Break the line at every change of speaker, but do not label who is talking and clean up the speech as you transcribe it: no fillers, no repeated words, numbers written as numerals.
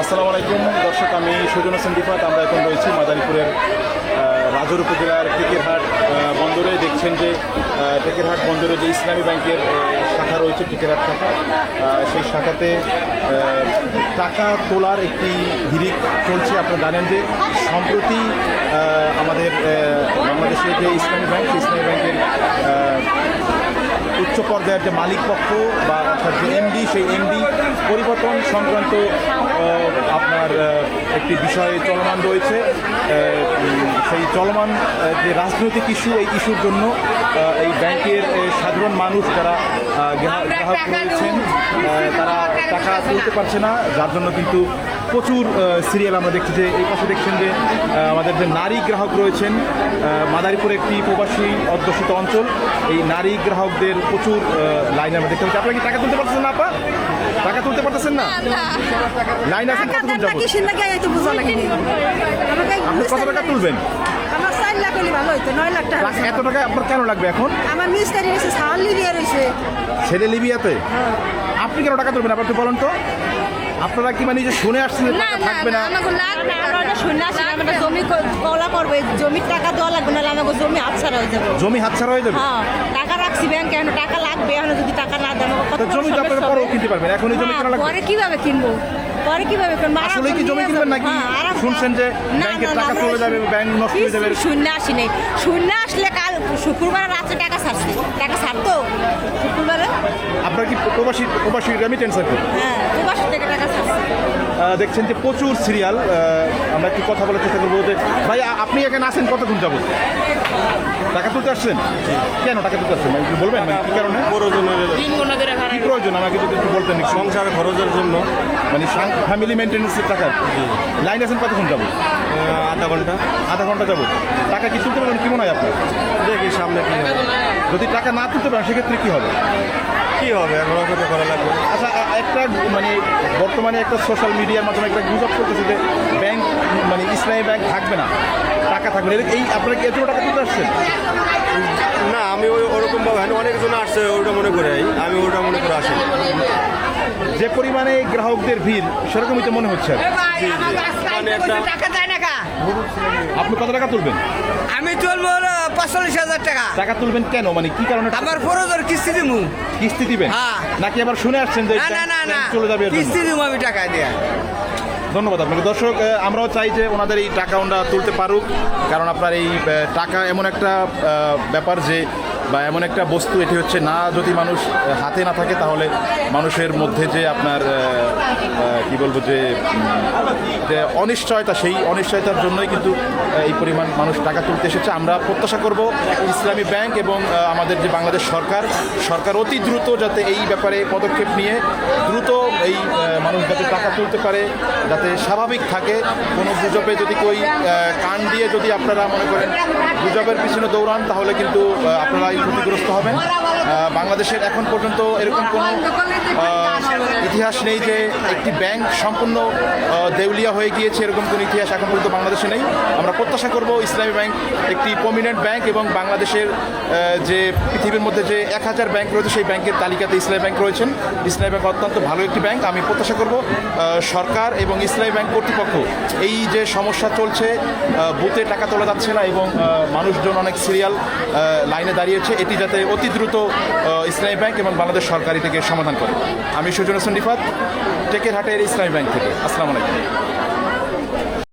আসসালামু আলাইকুম দর্শক, আমি সুজন হোসেন রিফাত। আমরা এখন রয়েছি মাদারীপুরের রাজৌর উপজেলার টেকেরহাট বন্দরে। দেখছেন যে টেকেরহাট বন্দরে যে ইসলামী ব্যাংকের শাখা রয়েছে, টেকেরহাট শাখা, সেই শাখাতে টাকা তোলার একটি হিড়িক চলছে। আপনারা জানেন যে সম্প্রতি আমাদের বাংলাদেশের যে ইসলামী ব্যাংকের উচ্চ পর্যায়ের যে মালিক পক্ষ বা অর্থাৎ যে এমডি, সেই এমডি পরিবর্তন সংক্রান্ত আপনার একটি বিষয় চলমান রয়েছে। সেই চলমান যে রাজনৈতিক ইস্যু, এই ইস্যুর জন্য এই ব্যাংকের সাধারণ মানুষ যারা গ্রাহক রয়েছেন তারা টাকা তুলতে পারছে না, যার জন্য কিন্তু প্রচুর সিরিয়াল আমরা দেখছি। যে এই পাশে দেখছেন যে আমাদের যে নারী গ্রাহক রয়েছেন, মাদারীপুর একটি প্রবাসী অধ্যুষিত অঞ্চল, এই নারী গ্রাহকদের প্রচুর লাইন আমরা দেখতে পাচ্ছি। আপনারা কি টাকা তুলতে পারতেছেন না? আপা, টাকা তুলতে পারতেছেন না? লাইন আছেন কতক্ষণ যাবো? আপনি কত টাকা তুলবেন?
আমার 4 লাখ হলে ভালো হইতো, 9 লাখ টাকা।
এত টাকা আপনার কেন লাগবে এখন?
আমার মিস্টারি রয়েছে, সাওয়াল লিবিয়া রয়েছে।
ছেলে লিবিয়াতে? আপনি কেন টাকা তুলবেন? আপনি বলেন তো, আপনারা কি মানে যে শুনে আসছেন যে টাকা থাকবে না?
জমি কলা করবো, জমির টাকা দেওয়া লাগবে, না আমাকে জমি হাতছাড়া হয়ে যাবে।
জমি হাতছাড়া হয়ে যাবে?
হ্যাঁ, টাকা রাখছি ব্যাংকে, এখন টাকা লাগবে, এখন যদি টাকা না দেন
জমি তো আপনারা পরেও কিনতে পারবেন, এখন এই জমি কেন লাগবে?
পরে কিভাবে কিনবো? পরে কিভাবে কিনবো?
আসলে কি জমি কিনবেন নাকি শুনছেন যে ব্যাংকের টাকা চলে যাবে, ব্যাংক নষ্ট হয়ে যাবে?
শূন্য আসি নেই, শূন্য আসলে কাল শুক্রবার রাত্রে টাকা ছাড়ছে, টাকা ছাড়তো শুক্রবারে।
আপনার কি প্রবাসী রেমিটেন্স আছে?
হ্যাঁ, প্রবাসী থেকে টাকা ছাড়ছে।
দেখছেন যে প্রচুর সিরিয়াল। আমরা একটু কথা বলার চেষ্টা করবো যে ভাই, আপনি এখানে আসেন কতক্ষণ যাবো? টাকা তুলতে আসছেন? কেন টাকা তুলতে আসছেন একটু বলবেন, মানে কি কারণে? কি প্রয়োজন আমাকে যদি একটু বলতেন।
সংসার খরচের জন্য,
মানে ফ্যামিলি মেনটেন্যান্সের টাকা। লাইন আছেন কতক্ষণ যাবো? আধা ঘন্টা যাবো। টাকা কি তুলতে পারবেন? কি মনে হয় আপনার?
দেখি সামনে কি হবে।
যদি টাকা না তুলতে পারেন সেক্ষেত্রে কি হবে?
এখন কথা করা লাগবে।
আচ্ছা, একটা মানে বর্তমানে একটা সোশ্যাল মিডিয়ার মাধ্যমে একটা গুজব করতেছে যে ব্যাংক, মানে ইসলামী ব্যাংক থাকবে না, টাকা থাকবে না। এই আপনারা কি এত টাকা তুলতে আসছেন?
না, আমি ওরকম ভাবে অনেকজন আসছে, ওইটা মনে করে আমি ওইটা মনে করে আসি।
যে পরিমাণে গ্রাহকদের ভিড়, সেরকমই তো মনে হচ্ছে।
মানে একটা
আপনি কত টাকা তুলবেন?
আমি চলবো 45,000 টাকা।
টাকা তুলবেন কেন, মানে কি কারণে?
আমার ফরজের কিস্তি দিমু।
কিস্তি দিবেন?
হ্যাঁ।
নাকি আবার শুনে আসছেন যে
না
চলে যাবে এর জন্য?
কিস্তি দিমু আমি টাকা দিয়ে।
ধন্যবাদ আপনাকে। দর্শক, আমরাও চাই যে ওনাদের এই টাকা ওনারা তুলতে পারুক, কারণ আপনার এই টাকা এমন একটা ব্যাপার যে, বা এমন একটা বস্তু, এটি হচ্ছে না যদি মানুষ হাতে না থাকে তাহলে মানুষের মধ্যে যে আপনার কি বলবো যে অনিশ্চয়তা, সেই অনিশ্চয়তার জন্যই কিন্তু এই পরিমাণ মানুষ টাকা তুলতে এসেছে। আমরা প্রত্যাশা করব ইসলামী ব্যাংক এবং আমাদের যে বাংলাদেশ সরকার অতি দ্রুত যাতে এই ব্যাপারে পদক্ষেপ নিয়ে দ্রুত এই মানুষ যাতে টাকা তুলতে পারে, যাতে স্বাভাবিক থাকে। কোনো গুজবে যদি কান দিয়ে যদি আপনারা মনে করেন গুজবের পিছনে দৌড়ান, তাহলে কিন্তু আপনারা ক্ষতিগ্রস্ত হবেন। বাংলাদেশের এখন পর্যন্ত এরকম কোনো ইতিহাস নেই যে একটি ব্যাংক সম্পূর্ণ দেউলিয়া হয়ে গিয়েছে, এরকম কোনো ইতিহাস এখন পর্যন্ত বাংলাদেশে নেই। আমরা প্রত্যাশা করব ইসলামী ব্যাংক একটি প্রমিনেন্ট ব্যাংক, এবং বাংলাদেশের যে পৃথিবীর মধ্যে যে 1000 ব্যাংক রয়েছে, সেই ব্যাংকের তালিকাতে ইসলামী ব্যাংক রয়েছেন। ইসলামী ব্যাংক অত্যন্ত ভালো একটি ব্যাংক। আমি প্রত্যাশা করব সরকার এবং ইসলামী ব্যাংক কর্তৃপক্ষ এই যে সমস্যা চলছে, বুথে টাকা তোলা যাচ্ছে না এবং মানুষজন অনেক সিরিয়াল লাইনে দাঁড়িয়েছে, এটি যাতে অতি দ্রুত ইসলামী ব্যাংক এবং বাংলাদেশ সরকারি থেকে সমাধান করে। আমি সুজন হোসেন রিফাত, টেকেরহাটের ইসলামী ব্যাংক থেকে। আসসালামু আলাইকুম।